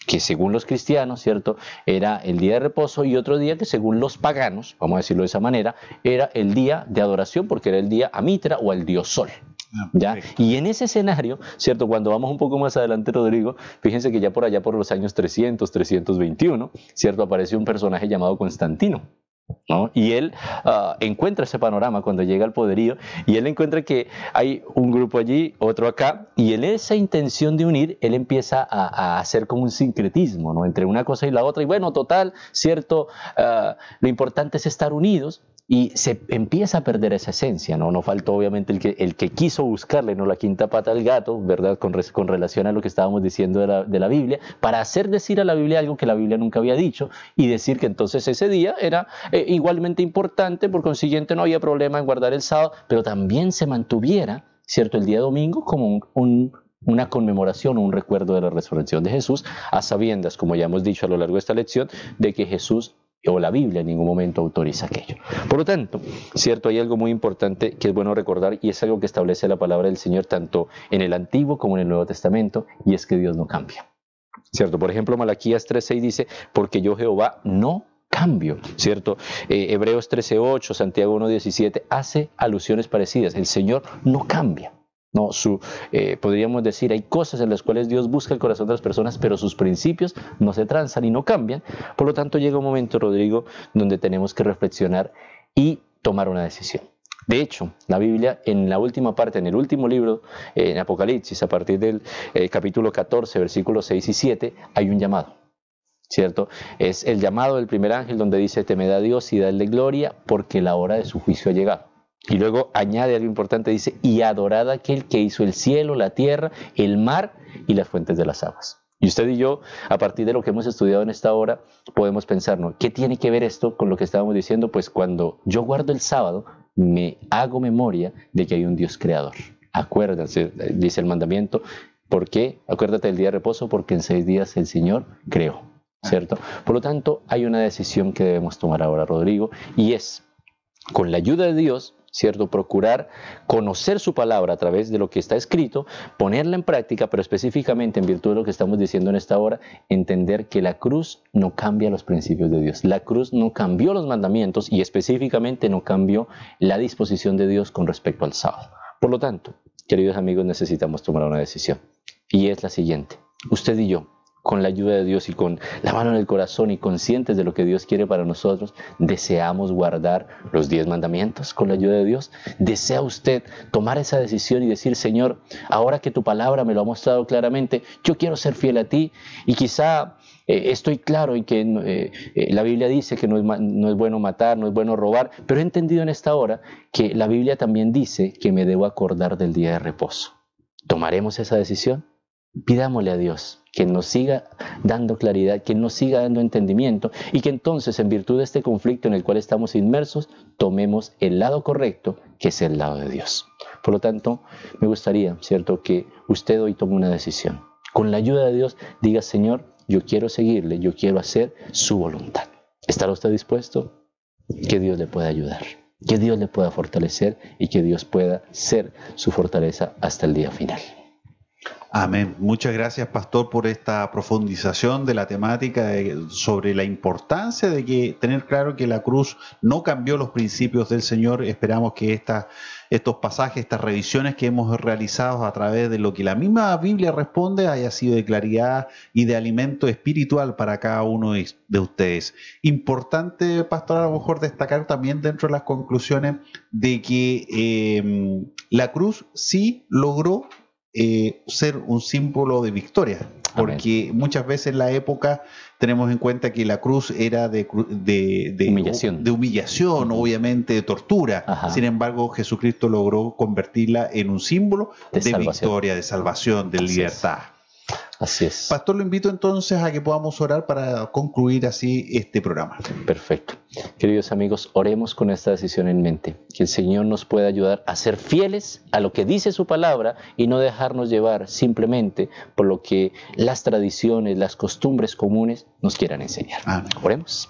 que según los cristianos, ¿cierto?, era el día de reposo y otro día que según los paganos, vamos a decirlo de esa manera, era el día de adoración porque era el día a Mitra o al dios Sol. ¿Ya? Y en ese escenario, ¿cierto?, cuando vamos un poco más adelante, Rodrigo, fíjense que ya por allá por los años 300, 321, ¿cierto?, aparece un personaje llamado Constantino, ¿no? Y él encuentra ese panorama cuando llega al poderío y él encuentra que hay un grupo allí, otro acá y en esa intención de unir él empieza a hacer como un sincretismo, ¿no?, entre una cosa y la otra y bueno, total, cierto, lo importante es estar unidos y se empieza a perder esa esencia, ¿no? No faltó obviamente el que quiso buscarle, ¿no?, la quinta pata al gato, ¿verdad?, con relación a lo que estábamos diciendo de la Biblia, para hacer decir a la Biblia algo que la Biblia nunca había dicho y decir que entonces ese día era igualmente importante, por consiguiente no había problema en guardar el sábado, pero también se mantuviera, ¿cierto?, el día domingo como un una conmemoración o un recuerdo de la resurrección de Jesús, a sabiendas, como ya hemos dicho a lo largo de esta lección, de que Jesús o la Biblia en ningún momento autoriza aquello. Por lo tanto, cierto, hay algo muy importante que es bueno recordar, y es algo que establece la palabra del Señor tanto en el Antiguo como en el Nuevo Testamento, y es que Dios no cambia. ¿Cierto? Por ejemplo, Malaquías 3:6 dice, porque yo Jehová no cambio, ¿cierto? Hebreos 13:8, Santiago 1:17 hace alusiones parecidas. El Señor no cambia. No, podríamos decir, hay cosas en las cuales Dios busca el corazón de las personas, pero sus principios no se transan y no cambian. Por lo tanto, llega un momento, Rodrigo, donde tenemos que reflexionar y tomar una decisión. De hecho, la Biblia, en la última parte, en el último libro, en Apocalipsis, a partir del capítulo 14, versículos 6 y 7, hay un llamado, ¿cierto? Es el llamado del primer ángel donde dice, temed a Dios y dadle gloria, porque la hora de su juicio ha llegado. Y luego añade algo importante, dice, y adorad a aquel que hizo el cielo, la tierra, el mar y las fuentes de las aguas. Y usted y yo, a partir de lo que hemos estudiado en esta hora, podemos pensar, ¿no? ¿Qué tiene que ver esto con lo que estábamos diciendo? Pues cuando yo guardo el sábado, me hago memoria de que hay un Dios creador. Acuérdense, dice el mandamiento, ¿por qué? Acuérdate del día de reposo, porque en 6 días el Señor creó, ¿cierto? Por lo tanto, hay una decisión que debemos tomar ahora, Rodrigo, y es, con la ayuda de Dios, ¿cierto? Procurar conocer su palabra a través de lo que está escrito, ponerla en práctica, pero específicamente en virtud de lo que estamos diciendo en esta hora, entender que la cruz no cambia los principios de Dios. La cruz no cambió los mandamientos y específicamente no cambió la disposición de Dios con respecto al sábado. Por lo tanto, queridos amigos, necesitamos tomar una decisión. Y es la siguiente. Usted y yo, con la ayuda de Dios y con la mano en el corazón y conscientes de lo que Dios quiere para nosotros, ¿deseamos guardar los 10 mandamientos con la ayuda de Dios? ¿Desea usted tomar esa decisión y decir, Señor, ahora que tu palabra me lo ha mostrado claramente, yo quiero ser fiel a ti y quizá estoy claro en que la Biblia dice que no es bueno matar, no es bueno robar, pero he entendido en esta hora que la Biblia también dice que me debo acordar del día de reposo? ¿Tomaremos esa decisión? Pidámosle a Dios que nos siga dando claridad, que nos siga dando entendimiento y que entonces, en virtud de este conflicto en el cual estamos inmersos, tomemos el lado correcto, que es el lado de Dios. Por lo tanto, me gustaría, ¿cierto?, que usted hoy tome una decisión. Con la ayuda de Dios, diga, Señor, yo quiero seguirle, yo quiero hacer su voluntad. ¿Estará usted dispuesto? Que Dios le pueda ayudar, que Dios le pueda fortalecer y que Dios pueda ser su fortaleza hasta el día final. Amén. Muchas gracias, pastor, por esta profundización de la temática sobre la importancia de tener claro que la cruz no cambió los principios del Señor. Esperamos que estos pasajes, estas revisiones que hemos realizado a través de lo que la misma Biblia responde, haya sido de claridad y de alimento espiritual para cada uno de ustedes. Importante, pastor, a lo mejor destacar también dentro de las conclusiones de que la cruz sí logró ser un símbolo de victoria, porque Amén. Muchas veces en la época tenemos en cuenta que la cruz era de humillación, obviamente de tortura. Ajá. Sin embargo, Jesucristo logró convertirla en un símbolo de victoria, de salvación, de libertad. Así es. Pastor, lo invito entonces a que podamos orar para concluir así este programa. Perfecto. Queridos amigos, oremos con esta decisión en mente, que el Señor nos pueda ayudar a ser fieles a lo que dice su palabra y no dejarnos llevar simplemente por lo que las tradiciones, las costumbres comunes nos quieran enseñar. Amén. Oremos.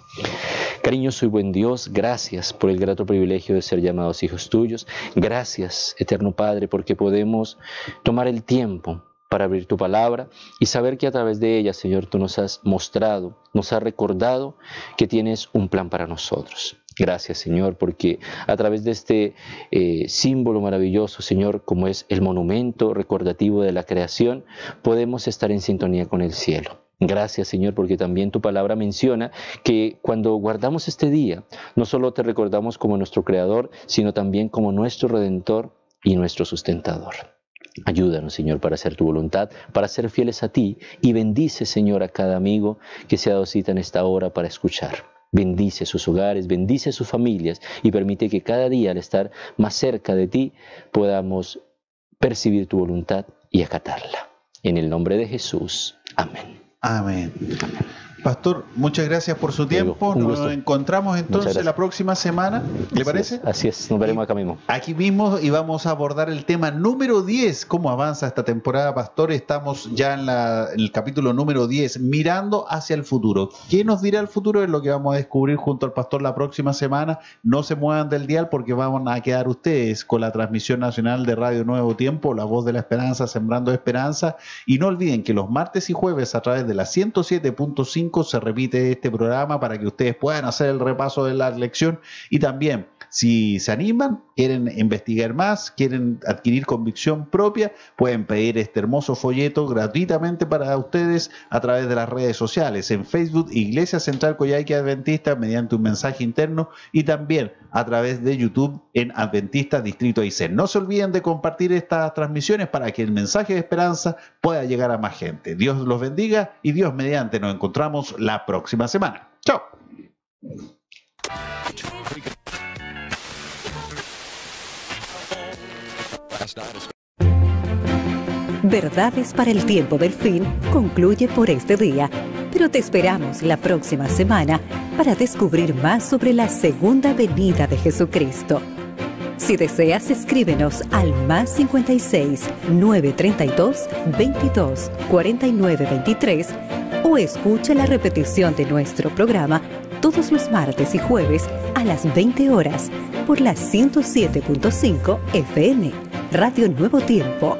Cariñoso y buen Dios, gracias por el grato privilegio de ser llamados hijos tuyos. Gracias, eterno Padre, porque podemos tomar el tiempo para abrir tu palabra y saber que a través de ella, Señor, tú nos has mostrado, nos has recordado que tienes un plan para nosotros. Gracias, Señor, porque a través de este símbolo maravilloso, Señor, como es el monumento recordativo de la creación, podemos estar en sintonía con el cielo. Gracias, Señor, porque también tu palabra menciona que cuando guardamos este día, no solo te recordamos como nuestro Creador, sino también como nuestro Redentor y nuestro Sustentador. Ayúdanos, Señor, para hacer tu voluntad, para ser fieles a ti, y bendice, Señor, a cada amigo que se ha dado cita en esta hora para escuchar. Bendice sus hogares, bendice sus familias y permite que cada día, al estar más cerca de ti, podamos percibir tu voluntad y acatarla. En el nombre de Jesús. Amén. Amén. Amén. Pastor, muchas gracias por su tiempo. Un Nos gusto. encontramos entonces la próxima semana. ¿Le parece? Así es, nos veremos acá mismo. Aquí mismo, y vamos a abordar el tema número 10. ¿Cómo avanza esta temporada, Pastor? Estamos ya en el capítulo número 10, mirando hacia el futuro. ¿Qué nos dirá el futuro? Es lo que vamos a descubrir junto al Pastor la próxima semana. No se muevan del dial porque van a quedar ustedes con la transmisión nacional de Radio Nuevo Tiempo, La Voz de la Esperanza, Sembrando Esperanza. Y no olviden que los martes y jueves a través de la 107.5 se repite este programa para que ustedes puedan hacer el repaso de la lección, y también si se animan, quieren investigar más, quieren adquirir convicción propia, pueden pedir este hermoso folleto gratuitamente para ustedes a través de las redes sociales, en Facebook Iglesia Central Coyhaique Adventista, mediante un mensaje interno, y también a través de YouTube en Adventistas Distrito Aysén. No se olviden de compartir estas transmisiones para que el mensaje de esperanza pueda llegar a más gente. Dios los bendiga y Dios mediante nos encontramos la próxima semana. ¡Chao! Verdades para el tiempo del fin concluye por este día, pero te esperamos la próxima semana para descubrir más sobre la segunda venida de Jesucristo. Si deseas, escríbenos al +56 932 22 49 23 o escucha la repetición de nuestro programa todos los martes y jueves a las 20 horas por la 107.5 FM, Radio Nuevo Tiempo.